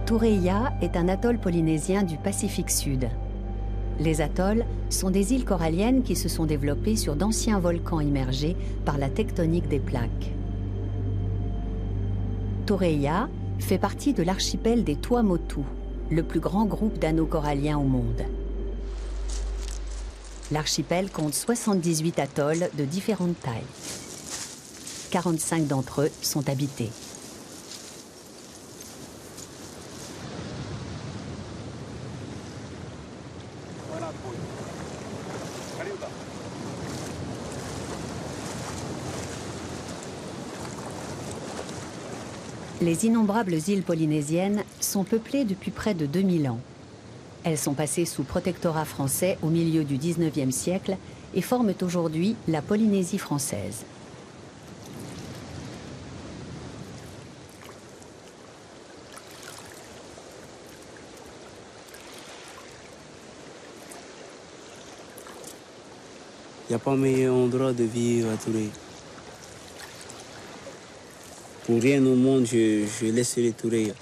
Tureia est un atoll polynésien du Pacifique Sud. Les atolls sont des îles coralliennes qui se sont développées sur d'anciens volcans immergés par la tectonique des plaques. Tureia fait partie de l'archipel des Tuamotu, le plus grand groupe d'anneaux coralliens au monde. L'archipel compte 78 atolls de différentes tailles. 45 d'entre eux sont habités. Les innombrables îles polynésiennes sont peuplées depuis près de 2000 ans. Elles sont passées sous protectorat français au milieu du XIXe siècle et forment aujourd'hui la Polynésie française. Il n'y a pas meilleur endroit de vivre à Tureia. Pour rien au monde, je laisserai Tureia.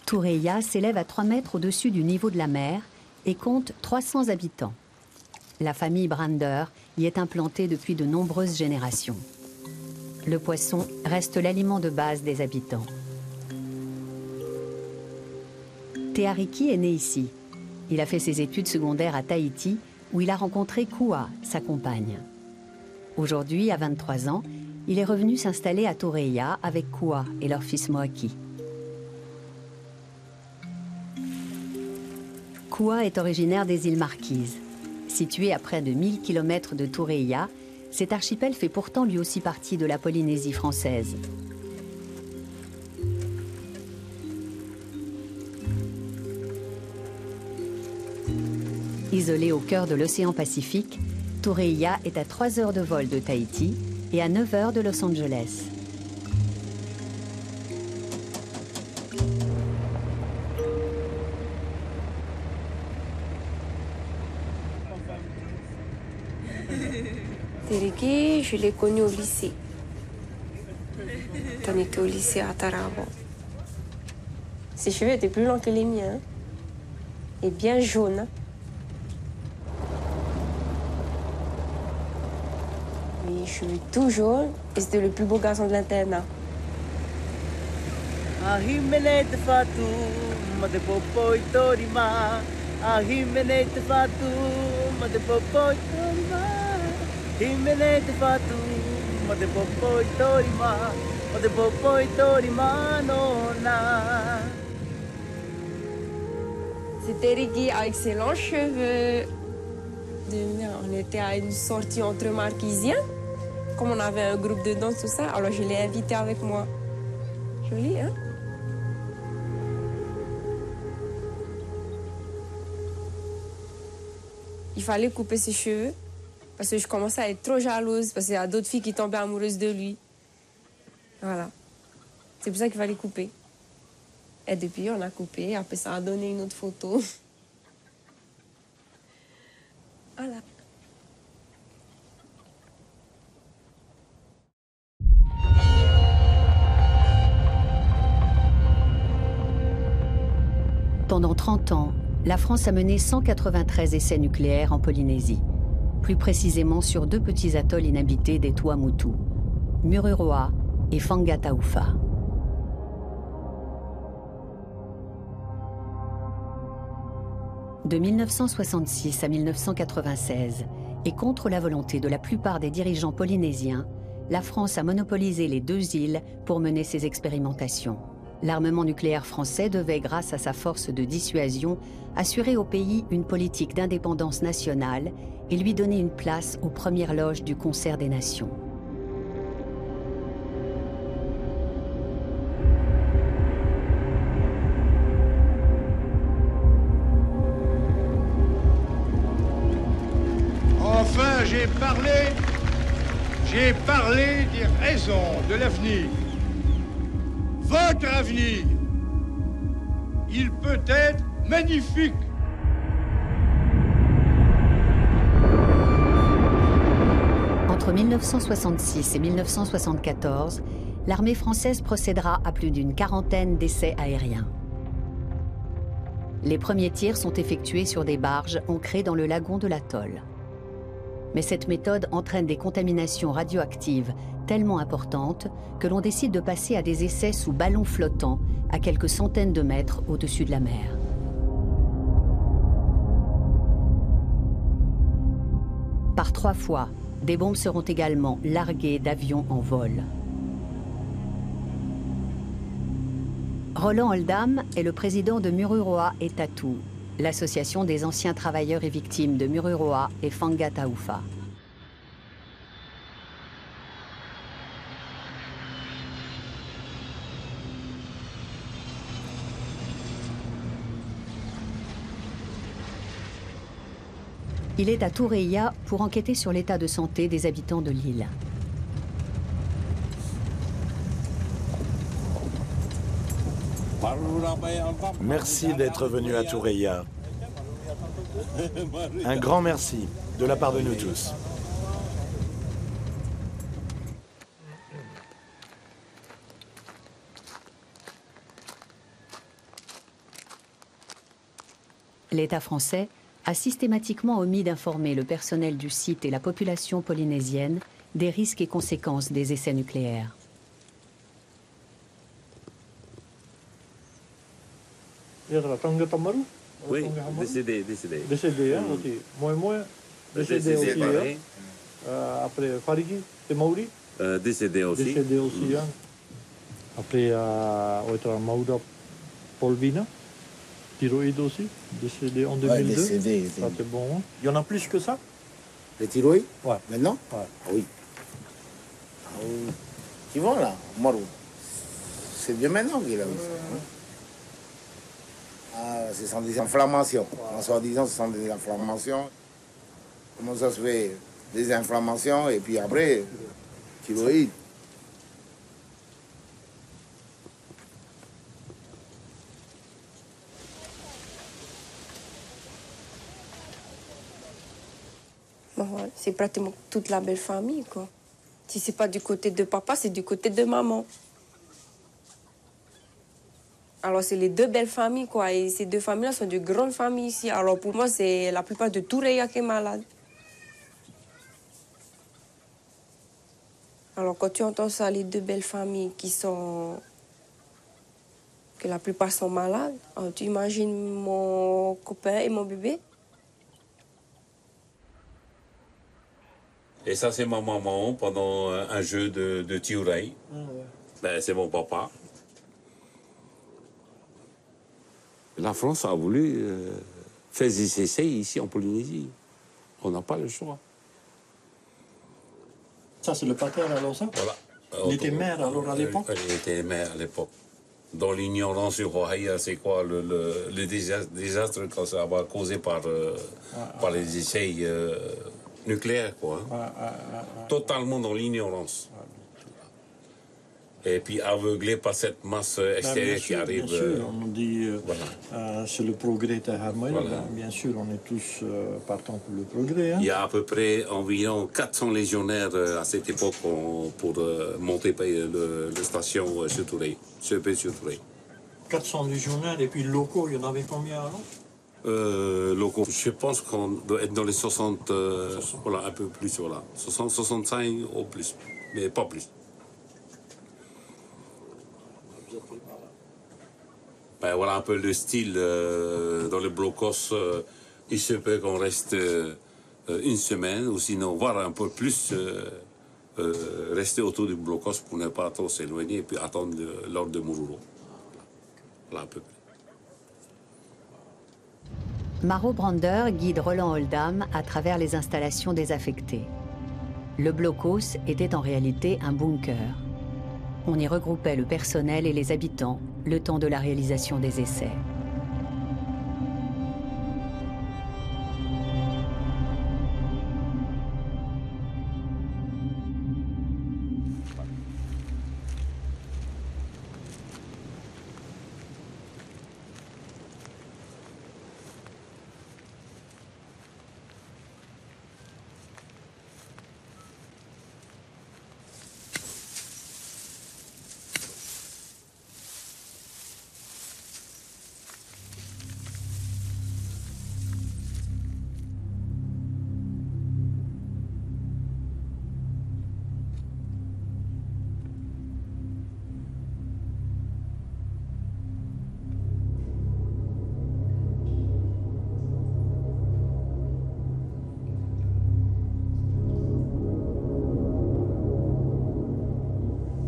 Tureia s'élève à 3 mètres au-dessus du niveau de la mer et compte 300 habitants. La famille Brander y est implantée depuis de nombreuses générations. Le poisson reste l'aliment de base des habitants. Te Ariki est né ici. Il a fait ses études secondaires à Tahiti, où il a rencontré Kua, sa compagne. Aujourd'hui, à 23 ans, il est revenu s'installer à Tureia avec Kua et leur fils Moaki. Kua est originaire des îles Marquises. Situé à près de 1000 km de Tureia, cet archipel fait pourtant lui aussi partie de la Polynésie française. Isolé au cœur de l'océan Pacifique, Tureia est à 3 heures de vol de Tahiti et à 9 heures de Los Angeles. Te Ariki, je l'ai connu au lycée. On était au lycée à Tarabo. Ses cheveux étaient plus longs que les miens et bien jaunes. Les cheveux tout jaunes et c'était le plus beau garçon de l'internat. C'était Ariki avec ses longs cheveux. On était à une sortie entre Marquisiens. Comme on avait un groupe de danse, tout ça, alors je l'ai invité avec moi. Joli, hein? Il fallait couper ses cheveux parce que je commençais à être trop jalouse parce qu'il y a d'autres filles qui tombaient amoureuses de lui. Voilà. C'est pour ça qu'il fallait couper. Et depuis, on a coupé. Après, ça a donné une autre photo. Voilà. Pendant 30 ans, la France a mené 193 essais nucléaires en Polynésie, plus précisément sur 2 petits atolls inhabités des Tuamotu, Mururoa et Fangataufa. De 1966 à 1996, et contre la volonté de la plupart des dirigeants polynésiens, la France a monopolisé les 2 îles pour mener ses expérimentations. L'armement nucléaire français devait, grâce à sa force de dissuasion, assurer au pays une politique d'indépendance nationale et lui donner une place aux premières loges du Concert des Nations. Enfin, j'ai parlé des raisons de l'avenir. Votre avenir, il peut être magnifique. Entre 1966 et 1974, l'armée française procédera à plus d'une quarantaine d'essais aériens. Les premiers tirs sont effectués sur des barges ancrées dans le lagon de l'atoll. Mais cette méthode entraîne des contaminations radioactives tellement importantes que l'on décide de passer à des essais sous ballons flottants à quelques centaines de mètres au-dessus de la mer. Par 3 fois, des bombes seront également larguées d'avions en vol. Roland Oldham est le président de Mururoa et Tatu, l'association des anciens travailleurs et victimes de Mururoa et Fangataufa. Il est à Toureia pour enquêter sur l'état de santé des habitants de l'île. Merci d'être venu à Toureia. Un grand merci de la part de nous tous. L'État français a systématiquement omis d'informer le personnel du site et la population polynésienne des risques et conséquences des essais nucléaires. Oui, décédé. Décédé, hein, aussi. Moi, décédé aussi. Après, Farigi, c'est Mauri. Décédé aussi. Décédé aussi, hein. Après, Maura Polvina, thyroïde aussi, décédé en 2002. Ouais, décédé. Ça, c'est bon. Hein. Il y en a plus que ça? Les thyroïdes? Ouais. Maintenant? Ouais. Ah oui. Ah oui. Ils vont là, Moro. C'est bien maintenant qu'il a eu ça. Ah, ce sont des inflammations. En soi-disant, ce sont des inflammations. Comment ça se fait? Des inflammations et puis après, thyroïde. C'est pratiquement toute la belle famille, quoi. Si c'est pas du côté de papa, c'est du côté de maman. Alors, c'est les deux belles familles, quoi. Et ces deux familles-là sont de grandes familles ici. Alors, pour moi, c'est la plupart de Toureia qui est malade. Alors, quand tu entends ça, les deux belles familles que la plupart sont malades, alors, tu imagines mon copain et mon bébé? Et ça, c'est ma maman pendant un jeu de Tiurei. Ah, ouais. Ben, c'est mon papa. La France a voulu faire des essais ici en Polynésie. On n'a pas le choix. Ça, c'est le pater alors, ça? Voilà. Il était maire alors à l'époque? Il était maire à l'époque. Dans l'ignorance sur Rohaïa, c'est quoi le désastre quand ça va causé par les essais nucléaires, quoi. Totalement dans l'ignorance. Et puis aveuglé par cette masse extérieure qui arrive. Bien sûr, on dit voilà. C'est le progrès de Harmonie. Voilà. Bien sûr, on est tous partants pour le progrès. Hein. Il y a à peu près environ 400 légionnaires à cette époque pour monter la station sur Touré, sur Touré. 400 légionnaires et puis locaux, il y en avait combien alors? Locaux, je pense qu'on doit être dans les 60, voilà, un peu plus, voilà. 60, 65 au plus, mais pas plus. Ben, voilà un peu le style dans le blocos. Il se peut qu'on reste une semaine ou sinon voire un peu plus rester autour du blocos pour ne pas trop s'éloigner et puis attendre l'ordre de Mururo. Là, à peu près. Maro Brander guide Roland Oldham à travers les installations désaffectées. Le blocos était en réalité un bunker. On y regroupait le personnel et les habitants le temps de la réalisation des essais.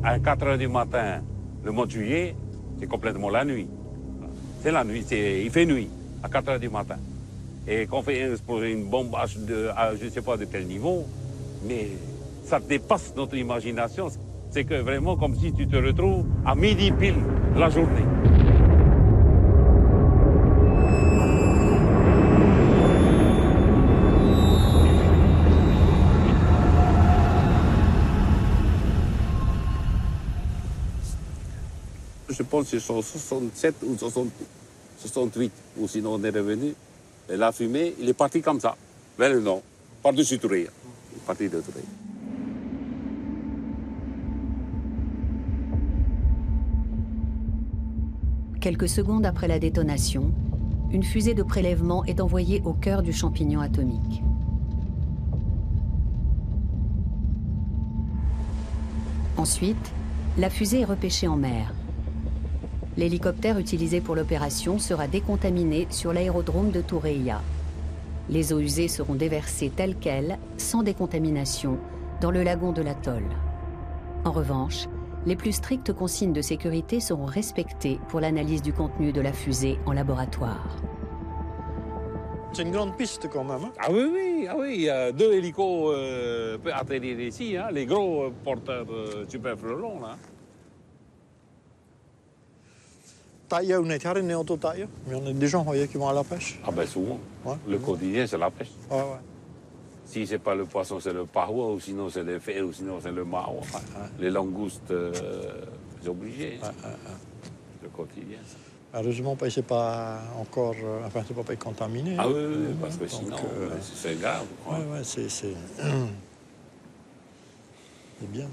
À 4 h du matin, le mois de juillet, c'est complètement la nuit. C'est la nuit, il fait nuit, à 4 h du matin. Et quand on fait exploser une bombe à je ne sais pas de quel niveau, mais ça dépasse notre imagination. C'est que vraiment comme si tu te retrouves à midi pile la journée. Je pense que c'est en 67 ou 68, ou sinon on est revenu. Et la fumée, il est parti comme ça, vers le nord, par-dessus Toureia. Il est parti de Toureia. Quelques secondes après la détonation, une fusée de prélèvement est envoyée au cœur du champignon atomique. Ensuite, la fusée est repêchée en mer. L'hélicoptère utilisé pour l'opération sera décontaminé sur l'aérodrome de Toureia. Les eaux usées seront déversées telles quelles, sans décontamination, dans le lagon de l'atoll. En revanche, les plus strictes consignes de sécurité seront respectées pour l'analyse du contenu de la fusée en laboratoire. C'est une grande piste quand même. Hein? Ah oui, il y a 2 hélicos peuvent atterrir ici, hein, les gros porteurs super frelons là. Taille ou n'est-ce pas auto-taille? Mais on a des gens qui vont à la pêche. Ah ben souvent. Ouais. Le quotidien, c'est la pêche. Ouais, ouais. Si c'est pas le poisson, c'est le pahua, ou sinon c'est le fer, ou sinon c'est le mao. Les langoustes, c'est obligé. Le quotidien. Ça. Heureusement, c'est pas encore, enfin, c'est pas contaminé. Ah oui, parce que sinon, c'est grave. Oui, c'est bien.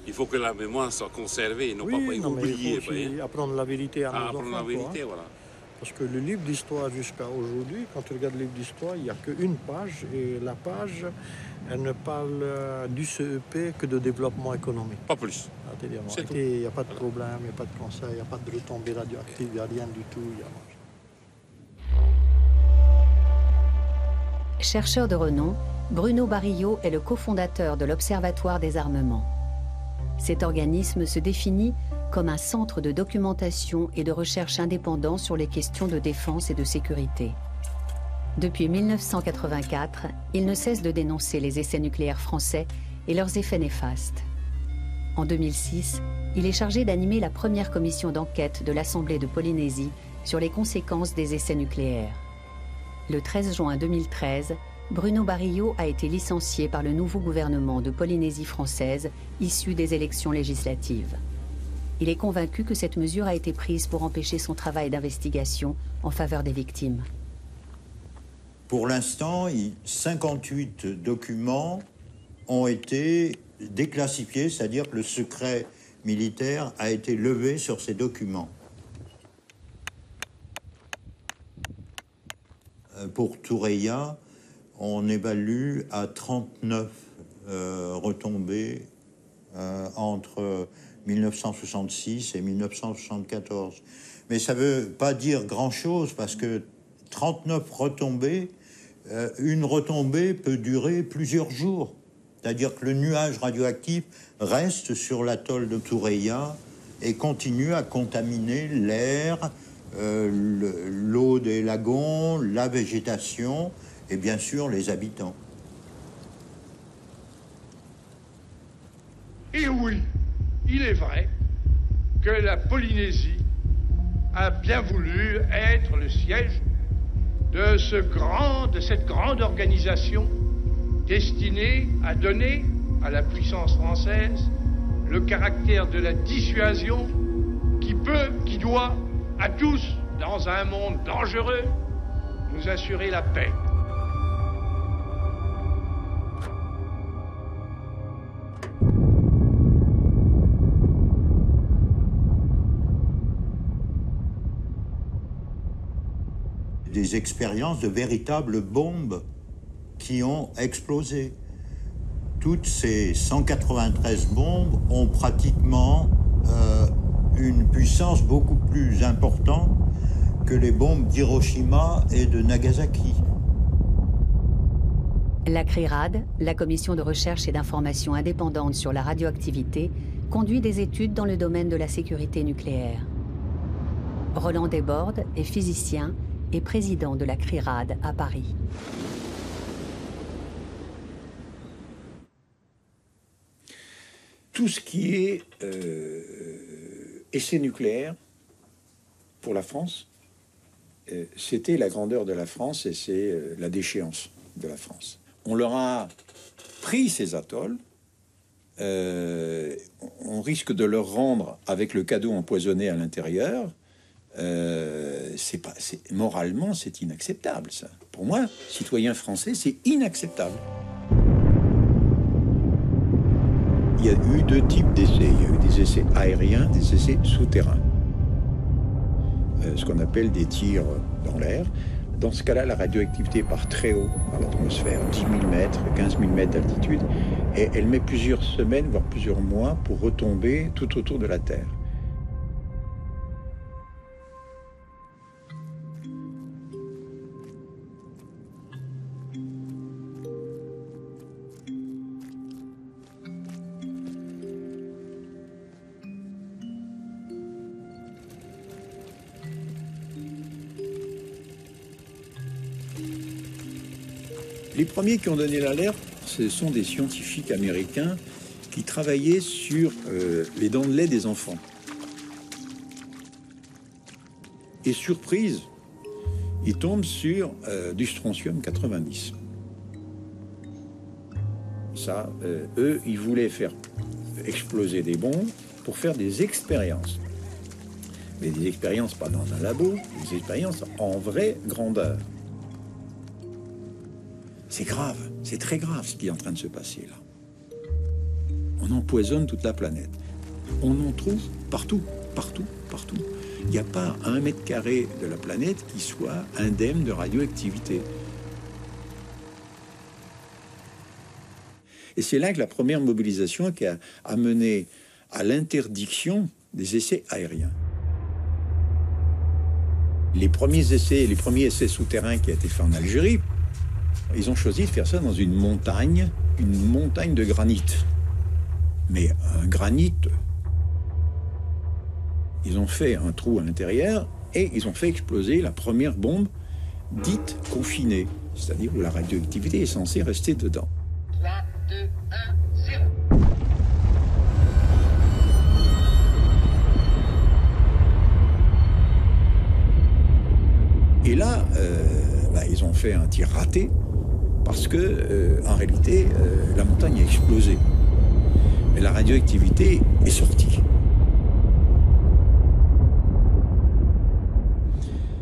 Il faut que la mémoire soit conservée, non pas oubliée. Il faut aussi apprendre la vérité à nos enfants. Apprendre la vérité, voilà. Parce que le livre d'histoire jusqu'à aujourd'hui, quand tu regardes le livre d'histoire, il n'y a qu'une page, et la page, elle ne parle du CEP que de développement économique. Pas plus. Il n'y a pas de problème, il n'y a pas de conseil, il n'y a pas de retombées radioactives, il n'y a rien du tout. Chercheur de renom, Bruno Barillot est le cofondateur de l'Observatoire des armements. Cet organisme se définit comme un centre de documentation et de recherche indépendant sur les questions de défense et de sécurité. Depuis 1984, il ne cesse de dénoncer les essais nucléaires français et leurs effets néfastes. En 2006, il est chargé d'animer la première commission d'enquête de l'Assemblée de Polynésie sur les conséquences des essais nucléaires. Le 13 juin 2013, Bruno Barillot a été licencié par le nouveau gouvernement de Polynésie française issu des élections législatives. Il est convaincu que cette mesure a été prise pour empêcher son travail d'investigation en faveur des victimes. Pour l'instant, 58 documents ont été déclassifiés, c'est-à-dire que le secret militaire a été levé sur ces documents. pour Thureia, on évalue à 39 retombées entre 1966 et 1974. Mais ça ne veut pas dire grand-chose parce que 39 retombées, une retombée peut durer plusieurs jours. C'est-à-dire que le nuage radioactif reste sur l'atoll de Thureia et continue à contaminer l'air, l'eau des lagons, la végétation et bien sûr les habitants. Et oui, il est vrai que la Polynésie a bien voulu être le siège de cette grande organisation destinée à donner à la puissance française le caractère de la dissuasion qui doit à tous, dans un monde dangereux, nous assurer la paix. Des expériences de véritables bombes qui ont explosé. Toutes ces 193 bombes ont pratiquement une puissance beaucoup plus importante que les bombes d'Hiroshima et de Nagasaki. La CRIRAD, la Commission de recherche et d'information indépendante sur la radioactivité, conduit des études dans le domaine de la sécurité nucléaire. Roland Desbordes est physicien et président de la CRIRAD à Paris. Tout ce qui est essai nucléaire pour la France, c'était la grandeur de la France et c'est la déchéance de la France. On leur a pris ces atolls, on risque de leur rendre avec le cadeau empoisonné à l'intérieur. Moralement, c'est inacceptable, ça. Pour moi, citoyen français, c'est inacceptable. Il y a eu deux types d'essais. Il y a eu des essais aériens, des essais souterrains. Ce qu'on appelle des tirs dans l'air. Dans ce cas-là, la radioactivité part très haut dans l'atmosphère, 10 000 mètres, 15 000 mètres d'altitude, et elle met plusieurs semaines, voire plusieurs mois, pour retomber tout autour de la Terre. Les premiers qui ont donné l'alerte, ce sont des scientifiques américains qui travaillaient sur les dents de lait des enfants. Et surprise, ils tombent sur du strontium 90. Ça, eux, ils voulaient faire exploser des bombes pour faire des expériences. Mais des expériences pas dans un labo, des expériences en vraie grandeur. C'est grave, c'est très grave ce qui est en train de se passer là. On empoisonne toute la planète. On en trouve partout, partout, partout. Il n'y a pas 1 mètre carré de la planète qui soit indemne de radioactivité. Et c'est là que la première mobilisation qui a amené à l'interdiction des essais aériens. Les premiers essais souterrains qui ont été faits en Algérie, ils ont choisi de faire ça dans une montagne de granit. Mais un granit, ils ont fait un trou à l'intérieur et ils ont fait exploser la première bombe dite confinée, c'est-à-dire où la radioactivité est censée rester dedans. 3, 2, 1, 0. Et là, ils ont fait un tir raté parce que, en réalité, la montagne a explosé. Mais la radioactivité est sortie.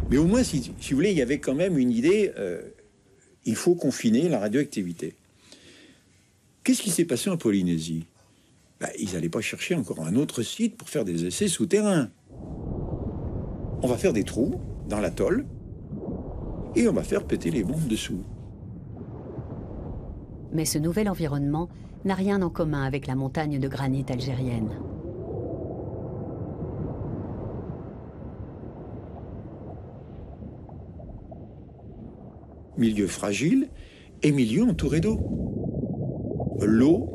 Mais au moins, si vous voulez, il y avait quand même une idée, il faut confiner la radioactivité. Qu'est-ce qui s'est passé en Polynésie? Ils n'allaient pas chercher encore un autre site pour faire des essais souterrains. On va faire des trous dans l'atoll. et on va faire péter les bombes dessous. Mais ce nouvel environnement n'a rien en commun avec la montagne de granit algérienne. Milieu fragile et milieu entouré d'eau. L'eau,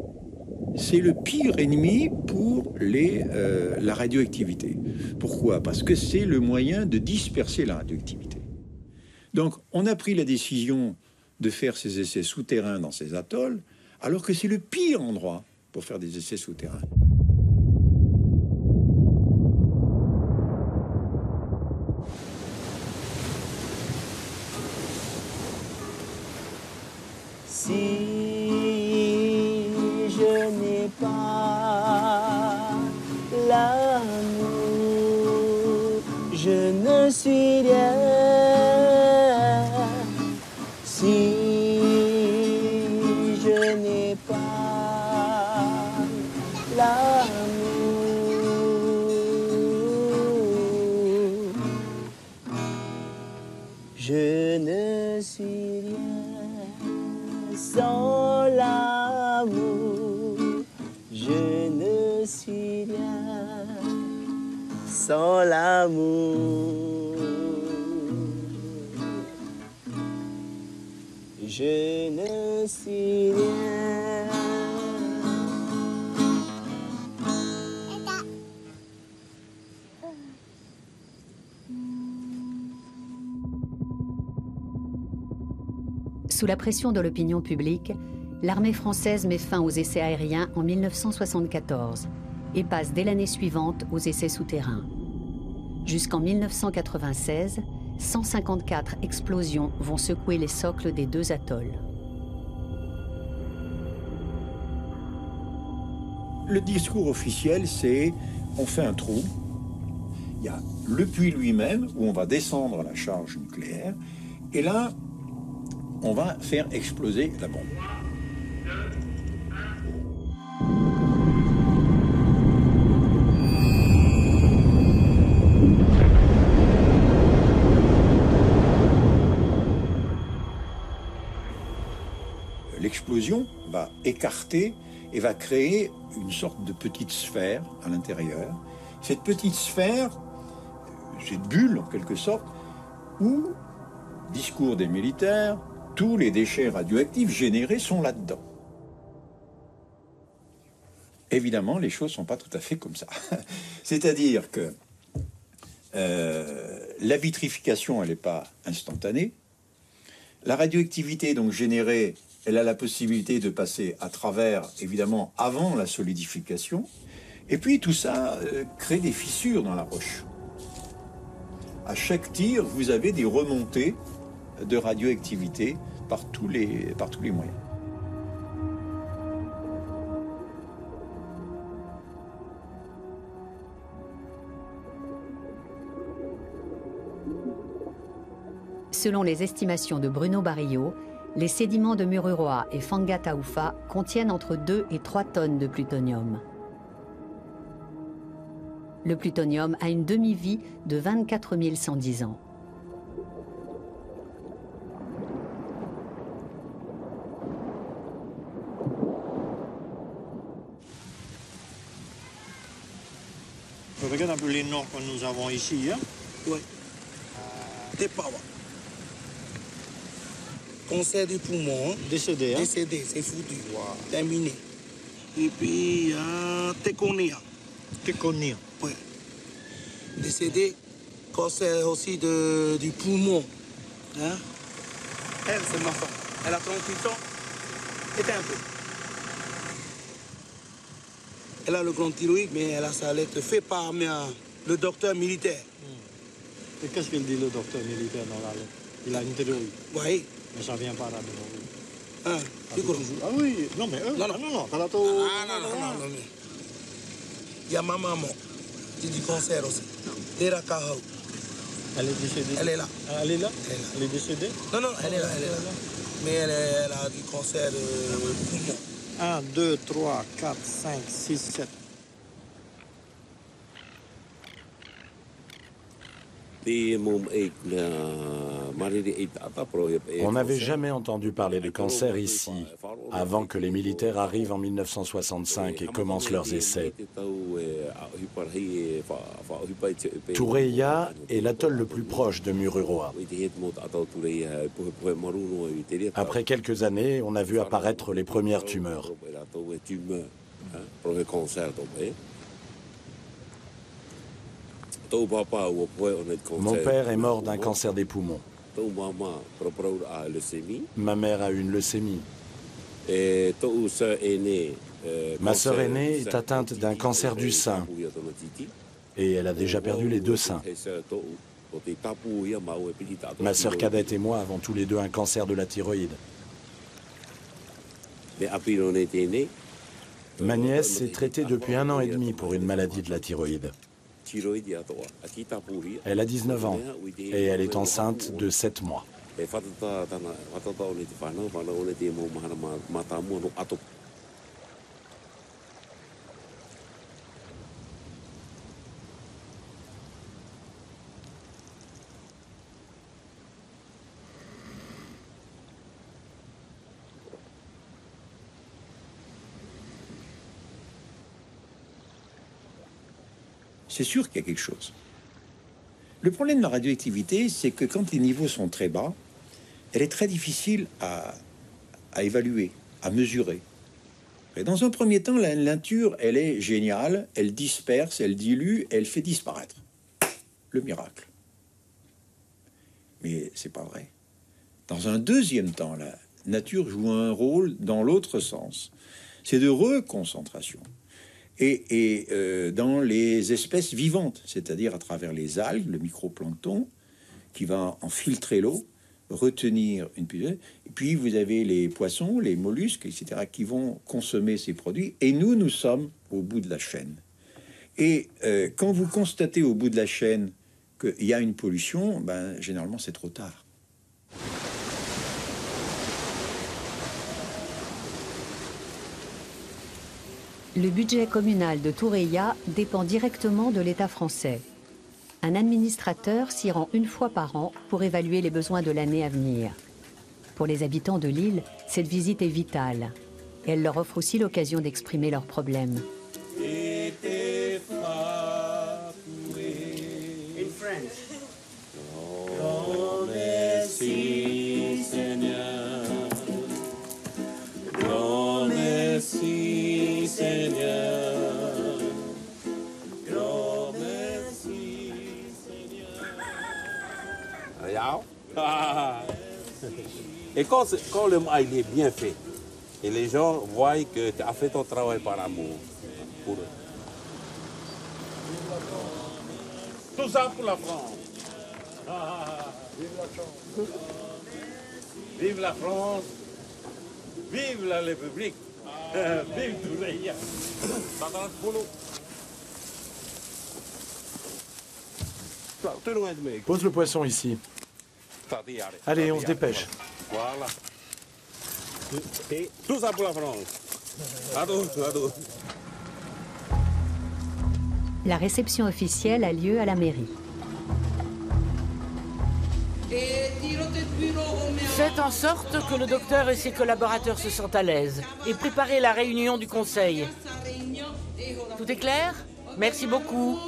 c'est le pire ennemi pour la radioactivité. Pourquoi? Parce que c'est le moyen de disperser la radioactivité. Donc, on a pris la décision de faire ces essais souterrains dans ces atolls, alors que c'est le pire endroit pour faire des essais souterrains. Si je n'ai pas l'amour, je ne suis rien. Si je n'ai pas l'amour, je ne suis rien. Sans l'amour, je ne suis rien. Sans l'amour, je ne suis rien. Sous la pression de l'opinion publique, l'armée française met fin aux essais aériens en 1974 et passe dès l'année suivante aux essais souterrains. Jusqu'en 1996, 154 explosions vont secouer les socles des 2 atolls. Le discours officiel, c'est on fait un trou, il y a le puits lui-même où on va descendre la charge nucléaire, et là, on va faire exploser la bombe. L'explosion va écarter et va créer une sorte de petite sphère à l'intérieur. Cette petite sphère, cette bulle en quelque sorte, où, discours des militaires, tous les déchets radioactifs générés sont là-dedans. Évidemment, les choses ne sont pas tout à fait comme ça. C'est-à-dire que la vitrification, elle n'est pas instantanée. La radioactivité donc générée, elle a la possibilité de passer à travers, évidemment, avant la solidification. Et puis tout ça crée des fissures dans la roche. À chaque tir, vous avez des remontées de radioactivité par tous les moyens. Selon les estimations de Bruno Barillot, les sédiments de Mururoa et Fangataoufa contiennent entre 2 et 3 tonnes de plutonium. Le plutonium a une demi-vie de 24 110 ans. Regarde un peu les noms que nous avons ici. Hein? Oui. Tepawa. Cancer du poumon. Décédé. Hein? Décédé, c'est foutu. Wow. Terminé. Et puis, Tekonia. Tekonia. Oui. Décédé, cancer aussi du poumon. Hein? Elle, c'est ma femme. Elle a 38 ans. Éteins un peu. Elle a le grand thyroïde, mais elle a sa lettre faite par le docteur militaire. Et qu'est-ce qu'il dit, le docteur militaire, dans la lettre? Il a une thyroïde. Oui. Mais ça ne vient pas d'Abenouri. Ah, ah oui, non, mais non. Non. Il y a ma maman qui dit cancer aussi. Dera Kahou. Elle est décédée? Elle est là. Elle est là? Elle est décédée? Non, elle est là. Mais elle a du cancer de poumon. 1, 2, 3, 4, 5, 6, 7. Thì mồm ếch On n'avait jamais entendu parler de cancer ici, avant que les militaires arrivent en 1965 et commencent leurs essais. Tureia est l'atoll le plus proche de Mururoa. Après quelques années, on a vu apparaître les premières tumeurs. Mon père est mort d'un cancer des poumons. Ma mère a une leucémie. Ma sœur aînée est atteinte d'un cancer du sein et elle a déjà perdu les 2 seins. Ma sœur cadette et moi avons tous les deux un cancer de la thyroïde. Ma nièce est traitée depuis 1 an et demi pour une maladie de la thyroïde. Elle a 19 ans et elle est enceinte de 7 mois. C'est sûr qu'il y a quelque chose. Le problème de la radioactivité, c'est que quand les niveaux sont très bas, elle est très difficile à évaluer, à mesurer. Et dans un premier temps, la nature, elle est géniale, elle disperse, elle dilue, elle fait disparaître. Le miracle. Mais c'est pas vrai. Dans un deuxième temps, la nature joue un rôle dans l'autre sens. C'est de reconcentration. Et dans les espèces vivantes, c'est-à-dire à travers les algues, le microplancton, qui va en filtrer l'eau, retenir une puissance. Et puis vous avez les poissons, les mollusques, etc., qui vont consommer ces produits. Et nous sommes au bout de la chaîne. Et quand vous constatez au bout de la chaîne qu'il y a une pollution, ben, généralement c'est trop tard. Le budget communal de Tureia dépend directement de l'État français. Un administrateur s'y rend 1 fois par an pour évaluer les besoins de l'année à venir. Pour les habitants de l'île, cette visite est vitale. Et elle leur offre aussi l'occasion d'exprimer leurs problèmes. Et quand le mal est bien fait, et les gens voient que tu as fait ton travail par amour pour eux. Tout ça pour la France. Vive la France. Vive la République. Vive Tureia. Pose le poisson ici. Allez, on se dépêche. Voilà. Tout ça pour la France. Adore. La réception officielle a lieu à la mairie. Faites en sorte que le docteur et ses collaborateurs se sentent à l'aise et préparez la réunion du conseil. Tout est clair? Merci beaucoup.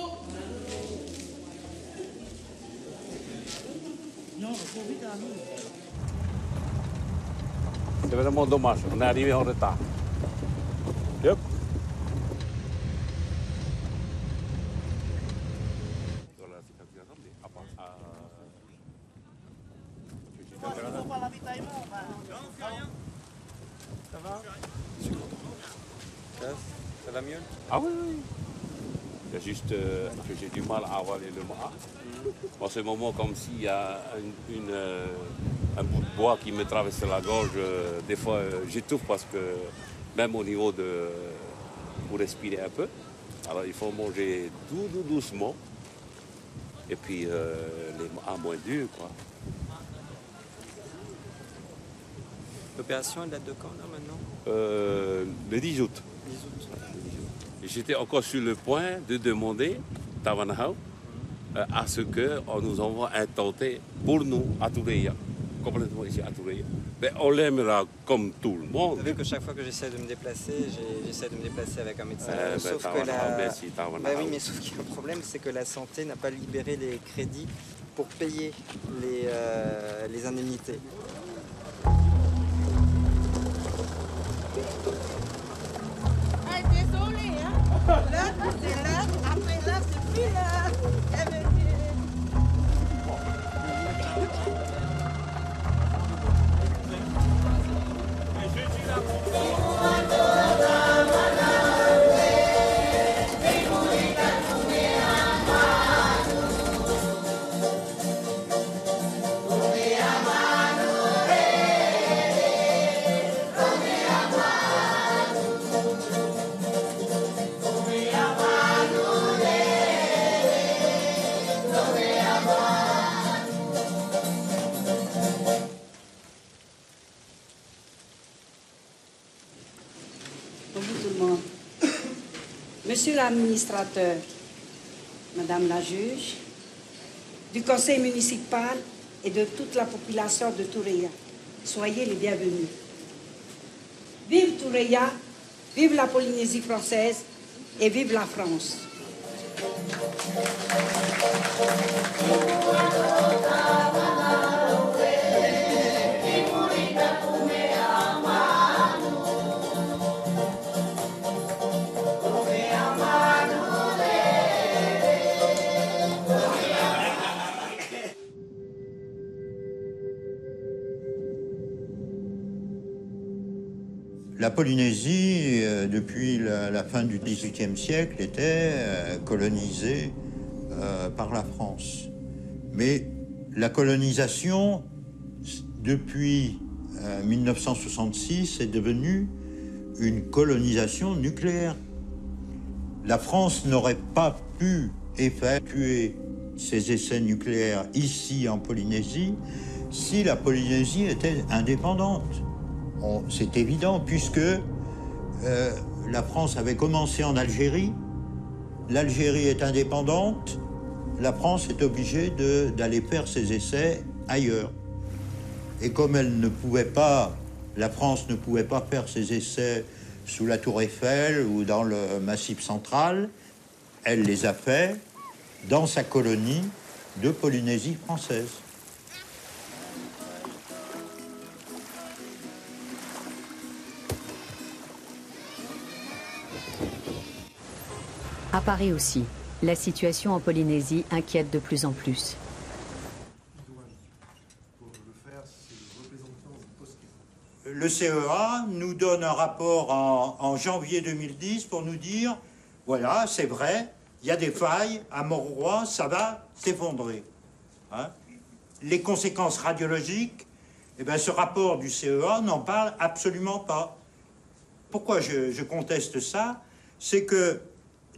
C'est vraiment dommage, on est arrivé en retard. Yep. Ça va? Ça va mieux? Ah oui. Il y a juste que j'ai du mal à avaler le mât. En ce moment, comme s'il y a un bout de bois qui me traverse la gorge, des fois j'étouffe parce que même au niveau de... pour respirer un peu. Alors il faut manger doucement. Et puis les mâts moins durs, quoi. L'opération, elle date de quand, là, maintenant? Le 10 août. 10 août. J'étais encore sur le point de demander Tavanahau à ce qu'on nous envoie un tenté pour nous à Toureia, complètement ici à Toureia. Mais on l'aimera comme tout le monde. Vous savez que chaque fois que j'essaie de me déplacer, j'essaie de me déplacer avec un médecin. Sauf que oui, mais sauf que le problème, c'est que la santé n'a pas libéré les crédits pour payer les indemnités. Désolé, hein. Là, c'est là, après là, c'est plus là. Monsieur l'administrateur, Madame la juge, du conseil municipal et de toute la population de Toureia, soyez les bienvenus. Vive Toureia, vive la Polynésie française et vive la France. La Polynésie, depuis la fin du XVIIIe siècle, était colonisée par la France. Mais la colonisation, depuis 1966, est devenue une colonisation nucléaire. La France n'aurait pas pu effectuer ses essais nucléaires ici en Polynésie si la Polynésie était indépendante. C'est évident, puisque la France avait commencé en Algérie, l'Algérie est indépendante, la France est obligée d'aller faire ses essais ailleurs. Et comme la France ne pouvait pas faire ses essais sous la Tour Eiffel ou dans le Massif central, elle les a fait dans sa colonie de Polynésie française. À Paris aussi, la situation en Polynésie inquiète de plus en plus. Le CEA nous donne un rapport en janvier 2010 pour nous dire, voilà, c'est vrai, il y a des failles, à Mauroy, ça va s'effondrer. Hein? Les conséquences radiologiques, eh bien, ce rapport du CEA n'en parle absolument pas. Pourquoi je conteste ça? C'est que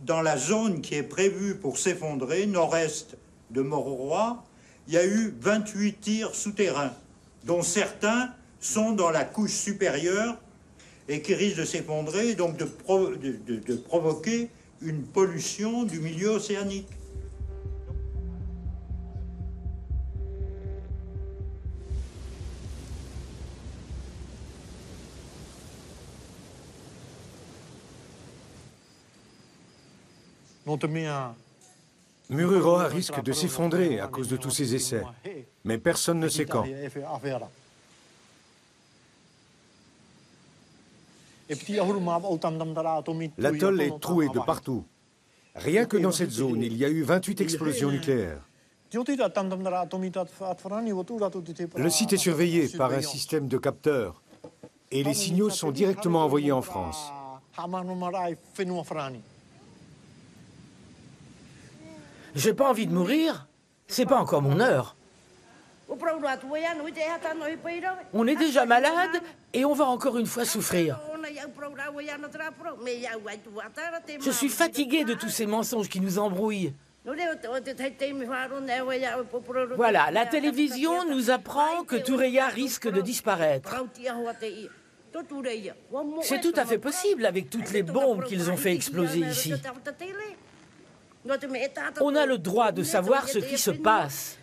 dans la zone qui est prévue pour s'effondrer, nord-est de Mauroy, il y a eu 28 tirs souterrains, dont certains sont dans la couche supérieure et qui risquent de s'effondrer et donc de provoquer une pollution du milieu océanique. Mururoa risque de s'effondrer à cause de tous ces essais, mais personne ne sait quand. L'atoll est troué de partout. Rien que dans cette zone, il y a eu 28 explosions nucléaires. Le site est surveillé par un système de capteurs et les signaux sont directement envoyés en France. J'ai pas envie de mourir. C'est pas encore mon heure. On est déjà malade et on va encore une fois souffrir. Je suis fatigué de tous ces mensonges qui nous embrouillent. Voilà, la télévision nous apprend que Toureia risque de disparaître. C'est tout à fait possible avec toutes les bombes qu'ils ont fait exploser ici. On a le droit de savoir ce qui se passe.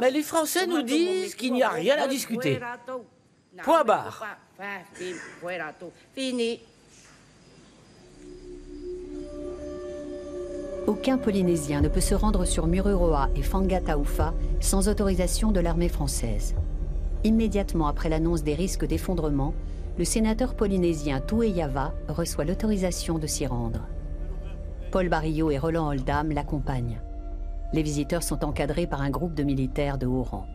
Mais les Français nous disent qu'il n'y a rien à discuter. Point barre. Aucun Polynésien ne peut se rendre sur Mururoa et Fangataufa sans autorisation de l'armée française. Immédiatement après l'annonce des risques d'effondrement, le sénateur polynésien Tueyava reçoit l'autorisation de s'y rendre. Paul Barillot et Roland Oldham l'accompagnent. Les visiteurs sont encadrés par un groupe de militaires de haut rang.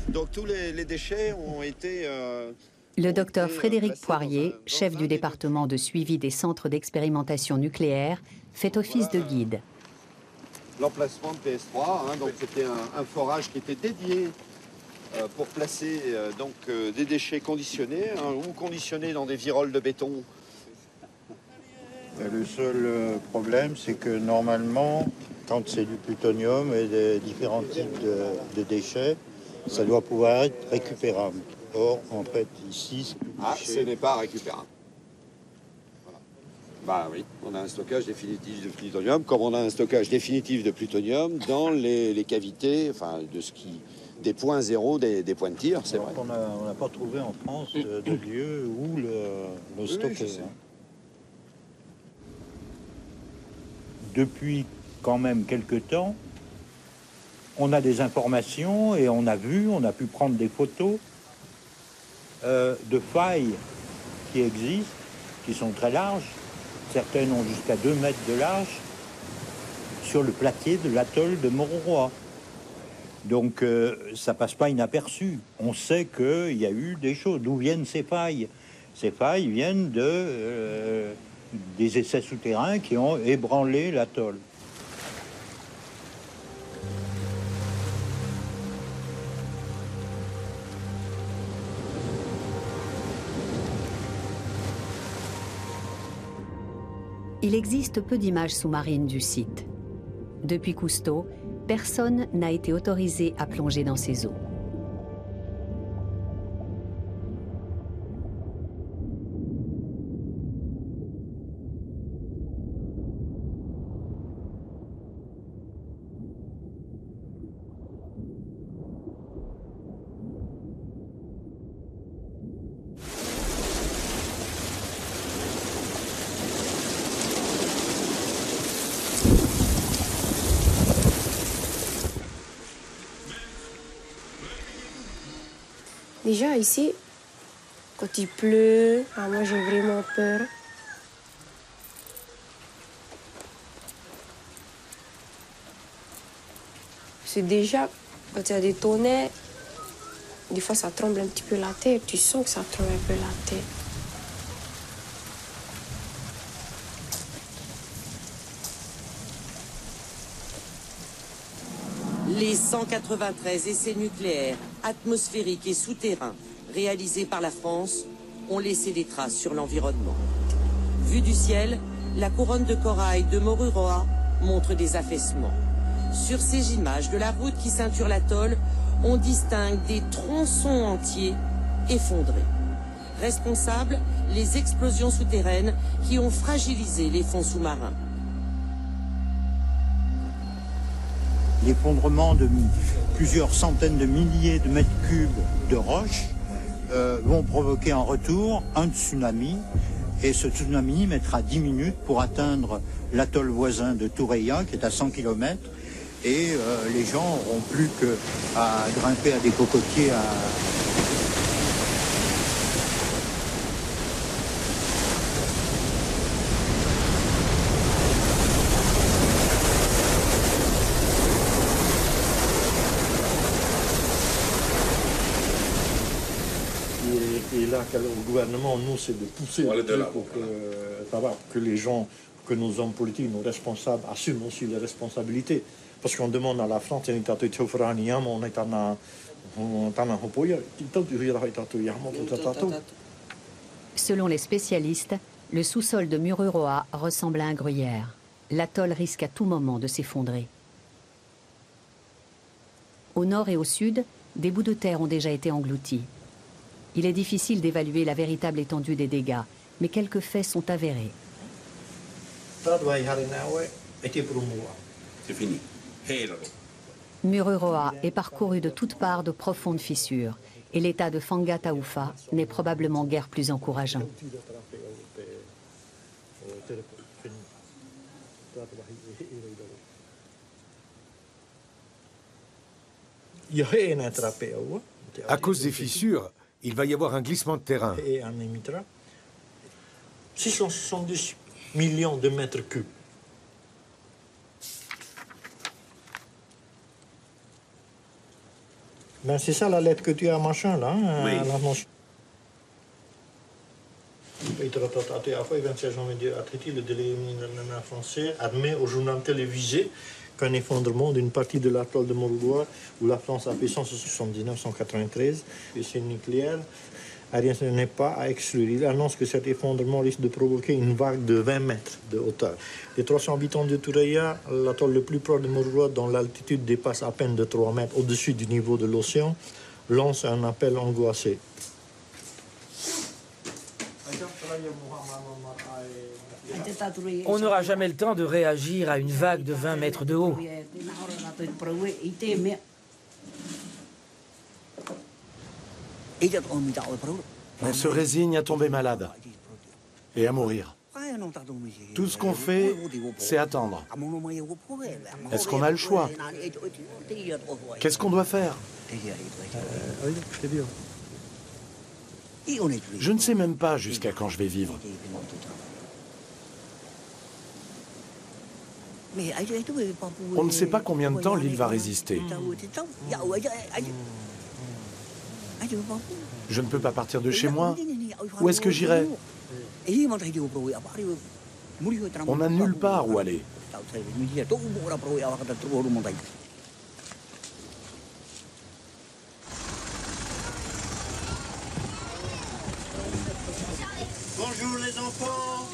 Donc tous les déchets ont été... Le docteur Frédéric Poirier, chef du département de suivi des centres d'expérimentation nucléaire, fait office de guide. L'emplacement de PS3, donc c'était un forage qui était dédié pour placer des déchets conditionnés ou conditionnés dans des viroles de béton. Le seul problème, c'est que normalement, quand c'est du plutonium et des différents types de déchets, ça doit pouvoir être récupérable. Or, en fait, ici, ce n'est pas récupérable. Voilà. Bah oui, on a un stockage définitif de plutonium, comme on a un stockage définitif de plutonium dans les cavités, enfin, des points zéro, des points de tir, c'est vrai. On n'a pas trouvé en France de lieu où le stocker. Depuis quand même quelque temps, on a des informations et on a pu prendre des photos de failles qui existent, qui sont très larges. Certaines ont jusqu'à 2 mètres de large sur le platier de l'atoll de Mururoa. Donc ça passe pas inaperçu. On sait qu'il y a eu des choses. D'où viennent ces failles? Ces failles viennent des essais souterrains qui ont ébranlé l'atoll. Il existe peu d'images sous-marines du site. Depuis Cousteau, personne n'a été autorisé à plonger dans ces eaux. Déjà ici, quand il pleut, moi j'ai vraiment peur. C'est déjà, quand il y a des tonnerres, des fois ça tremble un petit peu la terre, tu sens que ça tremble un peu la terre. Les 193 essais nucléaires, atmosphériques et souterrains réalisés par la France ont laissé des traces sur l'environnement. Vue du ciel, la couronne de corail de Mururoa montre des affaissements. Sur ces images de la route qui ceinture l'atoll, on distingue des tronçons entiers effondrés. Responsables, les explosions souterraines qui ont fragilisé les fonds sous-marins. L'effondrement de plusieurs centaines de milliers de mètres cubes de roches vont provoquer en retour un tsunami. Et ce tsunami mettra 10 minutes pour atteindre l'atoll voisin de Tureia, qui est à 100 km. Et les gens n'auront plus qu'à grimper à des cocotiers Et là, au gouvernement, nous, c'est de pousser le truc pour que les gens que nos hommes politiques, nos responsables assument aussi les responsabilités. Parce qu'on demande à la France, selon les spécialistes, le sous-sol de Mururoa ressemble à un gruyère. L'atoll risque à tout moment de s'effondrer. Au nord et au sud, des bouts de terre ont déjà été engloutis. Il est difficile d'évaluer la véritable étendue des dégâts, mais quelques faits sont avérés. C'est fini. Mururoa est parcouru de toutes parts de profondes fissures, et l'état de Fanga Taufa n'est probablement guère plus encourageant. À cause des fissures, il va y avoir un glissement de terrain. 670 millions de mètres cubes. Ben c'est ça la lettre que tu as, machin, là. Hein, oui. Le délégué français admet au journal télévisé qu'un effondrement d'une partie de l'atoll de Mururoa, où la France a fait 179-193 essais nucléaires, rien n'est pas à exclure. Il annonce que cet effondrement risque de provoquer une vague de 20 mètres de hauteur. Les 300 habitants de Thureia, l'atoll le plus proche de Mururoa, dont l'altitude dépasse à peine de 3 mètres au-dessus du niveau de l'océan, lancent un appel angoissé. On n'aura jamais le temps de réagir à une vague de 20 mètres de haut. On se résigne à tomber malade et à mourir. Tout ce qu'on fait, c'est attendre. Est-ce qu'on a le choix? Qu'est-ce qu'on doit faire? Je ne sais même pas jusqu'à quand je vais vivre. On ne sait pas combien de temps l'île va résister. Je ne peux pas partir de chez moi. Où est-ce que j'irai? On n'a nulle part où aller. Bonjour les enfants.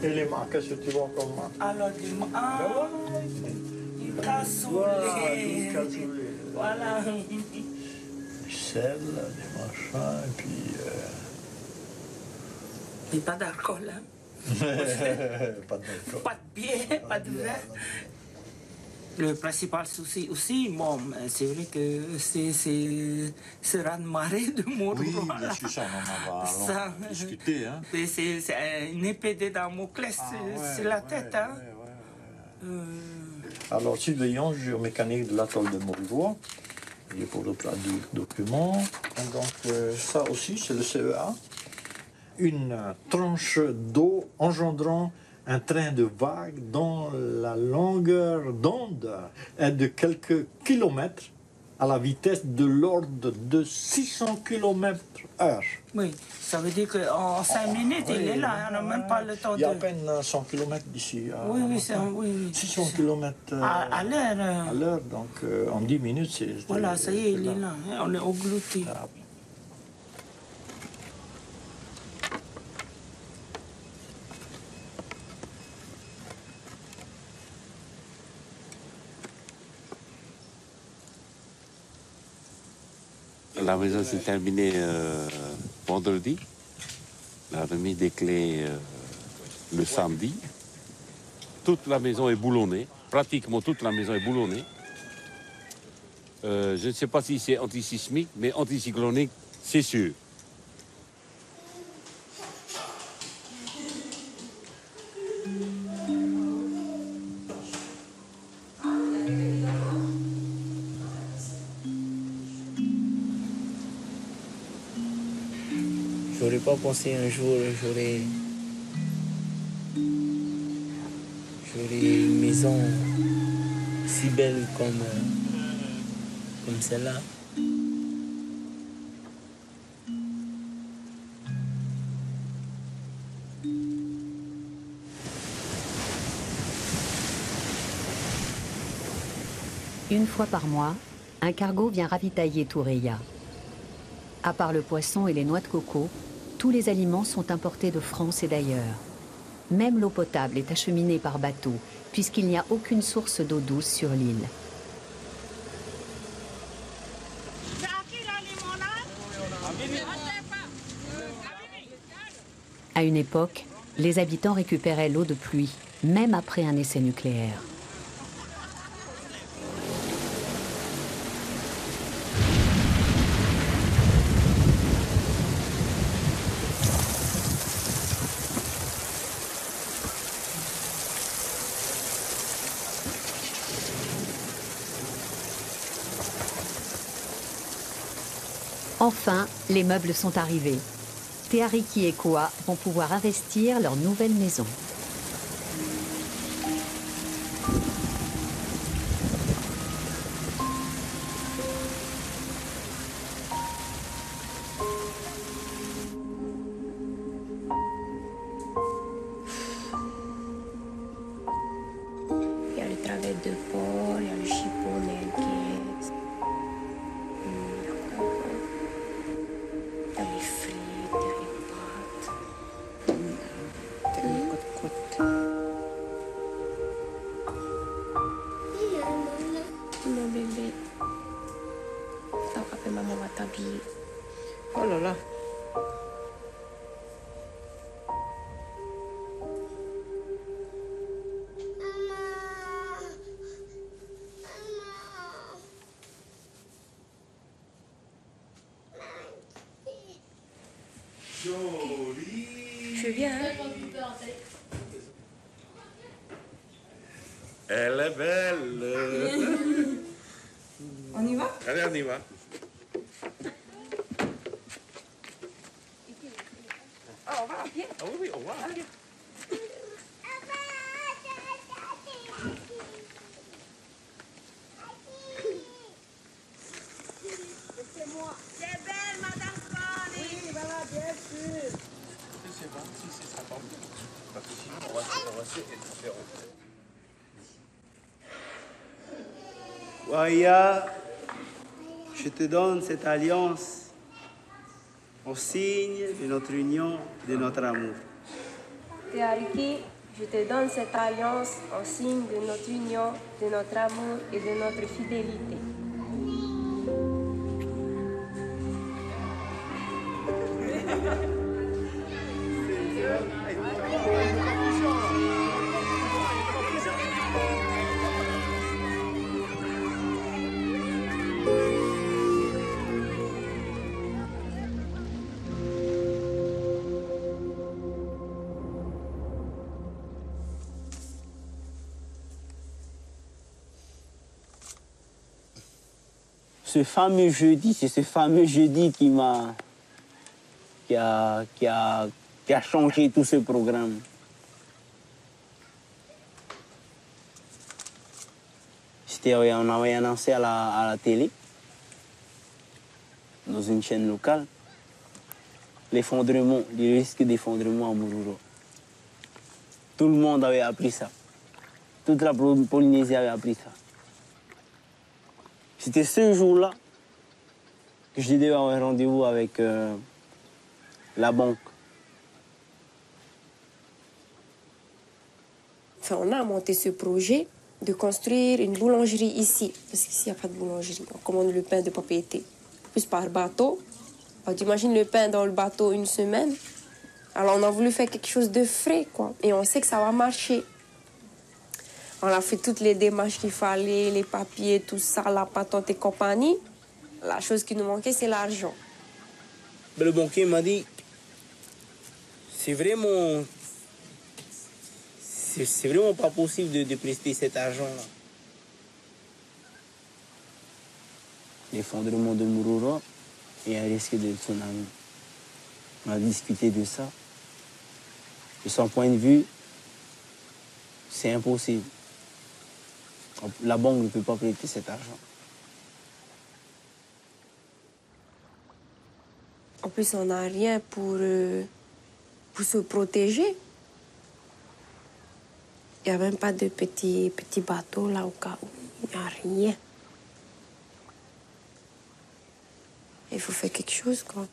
Et les marques, qu'est-ce que tu vois comme marques? Alors, dis-moi, du cassoulet. Voilà. Du sel, des machins, et puis... Mais pas d'alcool, hein? Pas d'alcool. Pas de bière, pas de vin. Le principal souci aussi, bon, c'est vrai que c'est ce raz-de-marée de Mururoa. Oui, bien sûr, ça, on en va discuter. Hein. C'est une épée de Damoclès sur la tête. Hein. Alors, surveillance géomécanique de l'atoll de Mururoa. Il est pour le traduire document. Donc, ça aussi, c'est le CEA. Une tranche d'eau engendrant un train de vagues dont la longueur d'onde est de quelques kilomètres à la vitesse de l'ordre de 600 km/h. Oui, ça veut dire qu'en 5 minutes, il est là, on n'a même pas le temps de... Il y a à peine 100 km d'ici. Oui, oui. 600 km à l'heure. À l'heure, donc en 10 minutes, c'est... Voilà, ça y est, il est là, on est englouti. La maison s'est terminée vendredi. La remise des clés le samedi. Toute la maison est boulonnée. Pratiquement toute la maison est boulonnée. Je ne sais pas si c'est antisismique, mais anticyclonique, c'est sûr. j'aurais pas pensé un jour j'aurais une maison si belle comme celle-là. Une fois par mois, un cargo vient ravitailler Toureia. À part le poisson et les noix de coco, tous les aliments sont importés de France et d'ailleurs. Même l'eau potable est acheminée par bateau, puisqu'il n'y a aucune source d'eau douce sur l'île. À une époque, les habitants récupéraient l'eau de pluie, même après un essai nucléaire. Enfin, les meubles sont arrivés. Te Ariki et Koa vont pouvoir investir leur nouvelle maison. Il y a le travail de porc, il y a le chiponnel qui est... Oh là là. Je viens, hein? Elle est belle. On y va? Allez, on y va. Ah, on va à pied? Ah oui, on va à pied. C'est belle, Madame Fanny. Oui, voilà, bien sûr. C'est bon, si ça tombe. Parce que sinon, on va se faire rentrer. Waya, je te donne cette alliance en signe de notre union, de notre amour. Te Ariki, je te donne cette alliance en signe de notre union, de notre amour et de notre fidélité. Ce fameux jeudi, c'est ce fameux jeudi qui a changé tout ce programme. On avait annoncé à la télé, dans une chaîne locale, l'effondrement, le risque d'effondrement à Mururo. Tout le monde avait appris ça. Toute la Polynésie avait appris ça. C'était ce jour-là que j'ai dû avoir un rendez-vous avec la banque. Enfin, on a monté ce projet de construire une boulangerie ici, parce qu'ici, il n'y a pas de boulangerie. On commande le pain de propriété, plus par bateau. Alors, tu imagines le pain dans le bateau une semaine. Alors, on a voulu faire quelque chose de frais, quoi. Et on sait que ça va marcher. On a fait toutes les démarches qu'il fallait, les papiers, tout ça, la patente et compagnie. La chose qui nous manquait, c'est l'argent. Le banquier m'a dit, c'est vraiment pas possible de prester cet argent-là. L'effondrement de Mururo et un risque de tsunami. On a discuté de ça. De son point de vue, c'est impossible. La banque ne peut pas prêter cet argent. En plus, on n'a rien pour se protéger. Il n'y a même pas de petits bateaux là au cas où. Il n'y a rien. Il faut faire quelque chose, quoi.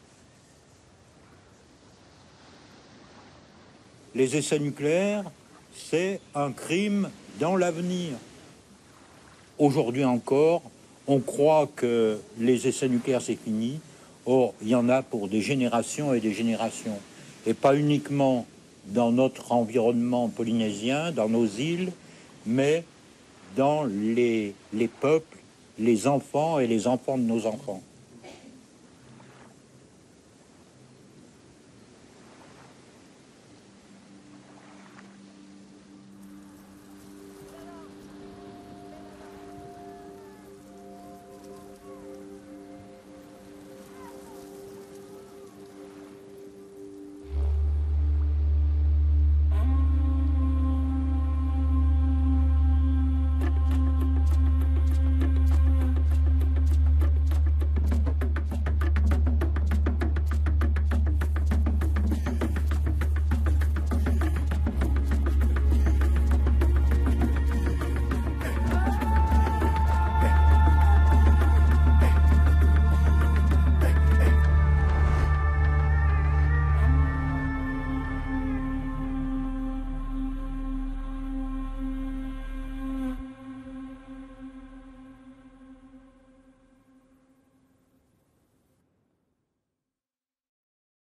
Les essais nucléaires, c'est un crime dans l'avenir. Aujourd'hui encore, on croit que les essais nucléaires, c'est fini. Or, il y en a pour des générations et des générations. Et pas uniquement dans notre environnement polynésien, dans nos îles, mais dans les peuples, les enfants et les enfants de nos enfants.